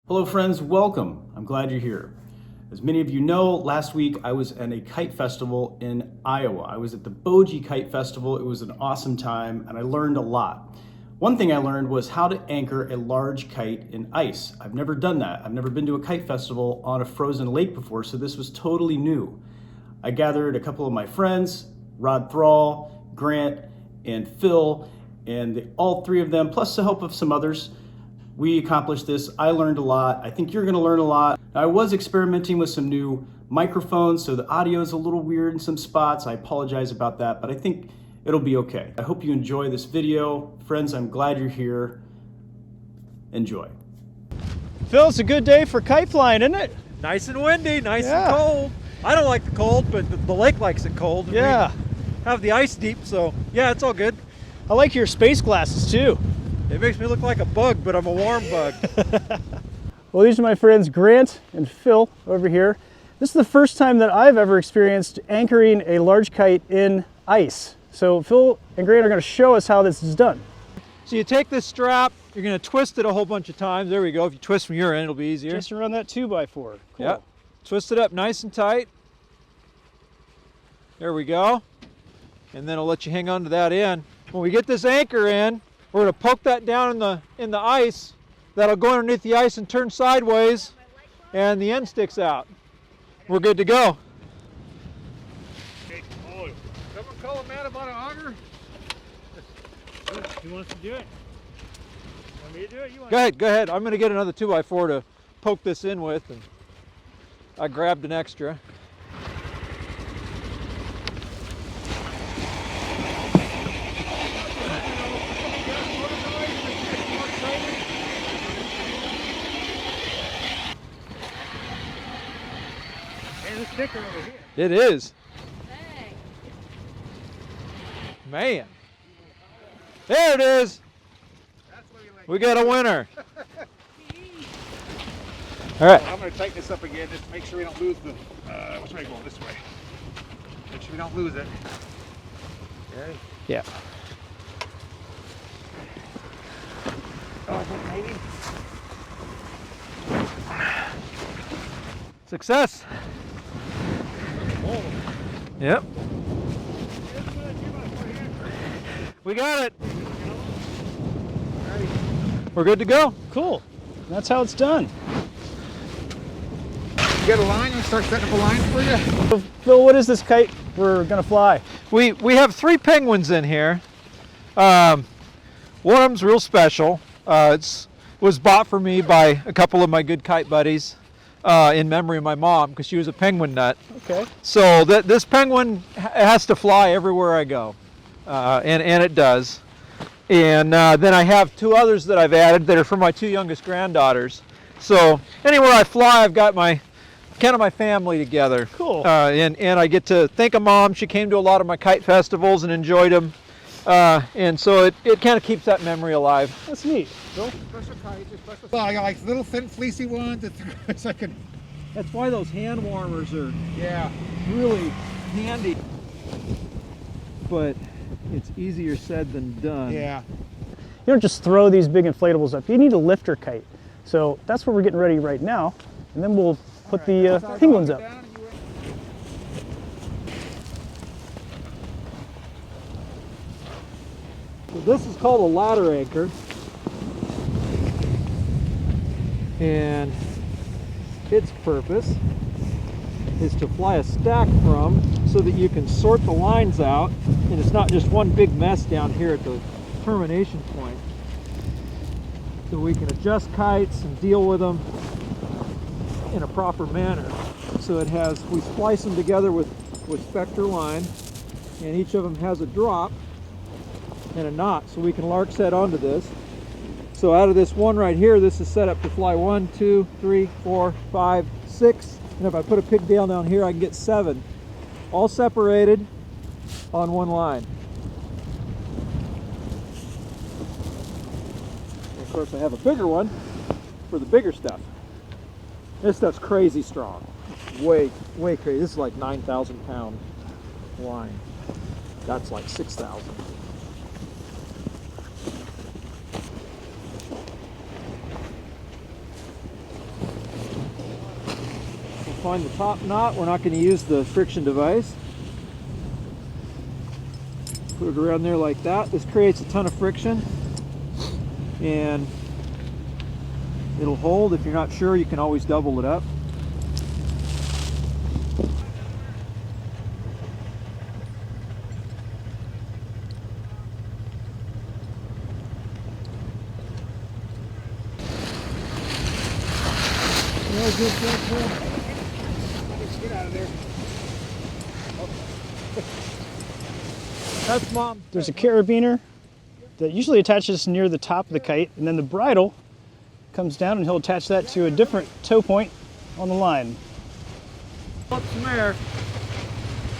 Hello friends, welcome. I'm glad you're here. As many of you know, last week I was at a kite festival in Iowa. I was at the Bogie Kite Festival. It was an awesome time and I learned a lot. One thing I learned was how to anchor a large kite in ice. I've never done that. I've never been to a kite festival on a frozen lake before, so this was totally new. I gathered a couple of my friends, Thrall, Grant, and Phil, and all three of them, plus the help of some others, we accomplished this. I learned a lot. I think you're gonna learn a lot. I was experimenting with some new microphones, so the audio is a little weird in some spots. I apologize about that, but I think it'll be okay. I hope you enjoy this video. Friends, I'm glad you're here. Enjoy. Phil, it's a good day for kite flying, isn't it? Nice and windy, nice and cold. I don't like the cold, but the lake likes it cold. Yeah. We have the ice deep, so yeah, it's all good. I like your space glasses too. It makes me look like a bug, but I'm a warm bug. Well, these are my friends Grant and Phil over here. This is the first time that I've ever experienced anchoring a large kite in ice. So Phil and Grant are going to show us how this is done. So you take this strap, you're going to twist it a whole bunch of times. There we go. If you twist from your end, it'll be easier. Just around that 2x4. Cool. Yep. Twist it up nice and tight. There we go. And then I'll let you hang on to that end. When we get this anchor in, we're going to poke that down in the ice. That'll go underneath the ice and turn sideways, and the end sticks out. We're good to go. Hey, oh, someone call a man about an auger? Who wants to do it? Want me to do it? You want Go ahead. I'm going to get another 2x4 to poke this in with, and I grabbed an extra. sticker over here. It is. Man. There it is. We got a winner. All right. I'm going to tighten this up again just to make sure we don't lose the, which way going? This way. Make sure we don't lose it. Okay. Yeah. Oh, maybe. Success. Oh. Yep. We got it. We're good to go. Cool. That's how it's done. You got a line? You start setting up a line for you? So, Phil, what is this kite we're going to fly? We have 3 penguins in here. One of them's real special. It was bought for me by a couple of my good kite buddies in memory of my mom because she was a penguin nut. Okay. So this penguin has to fly everywhere I go, and it does. And then I have 2 others that I've added that are for my 2 youngest granddaughters. So anywhere I fly, I've got my family together. Cool. And I get to thank a mom. She came to a lot of my kite festivals and enjoyed them. And so it kind of keeps that memory alive. That's neat. Phil? Special kite, special. Oh, I got like little thin fleecy ones. It's like a. That's why those hand warmers are Yeah. really handy. But it's easier said than done. Yeah. You don't just throw these big inflatables up. You need a lifter kite. So that's what we're getting ready right now. And then we'll put the penguins up. So this is called a ladder anchor. And its purpose is to fly a stack from so that you can sort the lines out and it's not just one big mess down here at the termination point. So we can adjust kites and deal with them in a proper manner. So we splice them together with spectre line, and each of them has a drop and a knot, so we can lark set onto this. So out of this one right here, this is set up to fly 1, 2, 3, 4, 5, 6, and if I put a pigtail down here, I can get 7, all separated on one line. And of course, I have a bigger one for the bigger stuff. This stuff's crazy strong, way crazy. This is like 9,000 pound line. That's like 6,000. find the top knot. We're not going to use the friction device. Put it around there like that. This creates a ton of friction, and it'll hold. If you're not sure, you can always double it up. Good. Get out of there. That's Mom. There's a carabiner that usually attaches near the top of the kite, and then the bridle comes down and he'll attach that to a different tow point on the line. Up some air.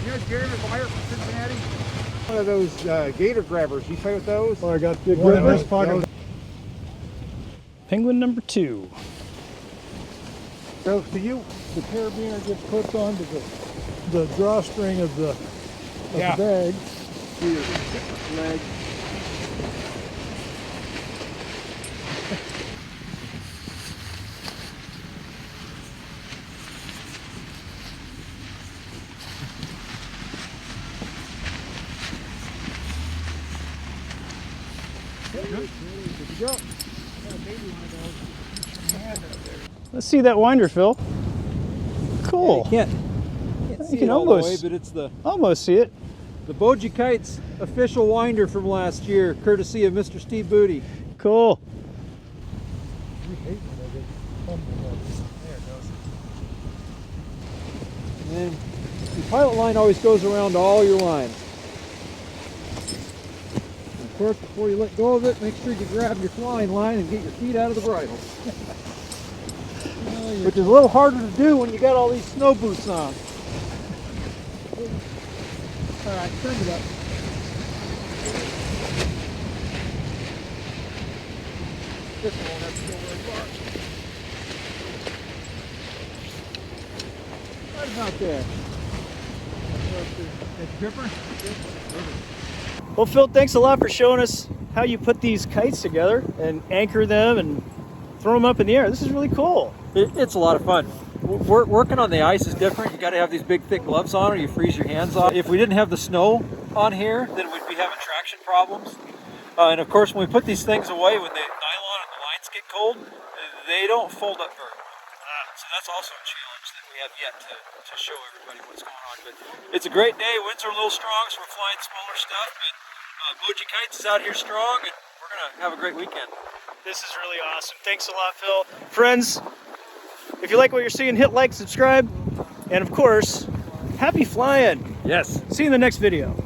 You know Jeremy Meyer from Cincinnati? One of those gator grabbers. You play with those? Oh, I got big rippers. Penguin number 2. So to you, The carabiner gets hooked onto the drawstring of the bag. leg. Let's see that winder, Phil. Cool. Yeah, you can't see can it all the way, almost- but it's the Almost see it. Bogie Kite's official winder from last year, courtesy of Mr. Steve Booty. Cool. And the pilot line always goes around all your lines. And of course, before you let go of it, make sure you grab your flying line and get your feet out of the bridle. Which is a little harder to do when you got all these snow boots on. All right, turn it up. This one won't have to go very far. Right about there. That gripper? Well, Phil, thanks a lot for showing us how you put these kites together and anchor them and throw them up in the air. This is really cool. It's a lot of fun. Working on the ice is different. You got to have these big thick gloves on or you freeze your hands off. If we didn't have the snow on here, then we'd be having traction problems. And of course, when we put these things away, when the nylon and the lines get cold, they don't fold up very well. So that's also a challenge that we have yet to show everybody what's going on. But it's a great day. Winds are a little strong, so we're flying smaller stuff. But Bogie Kites is out here strong, and we're going to have a great weekend. This is really awesome. Thanks a lot, Phil. Friends, if you like what you're seeing, hit like, subscribe, and of course, happy flying. Yes. See you in the next video.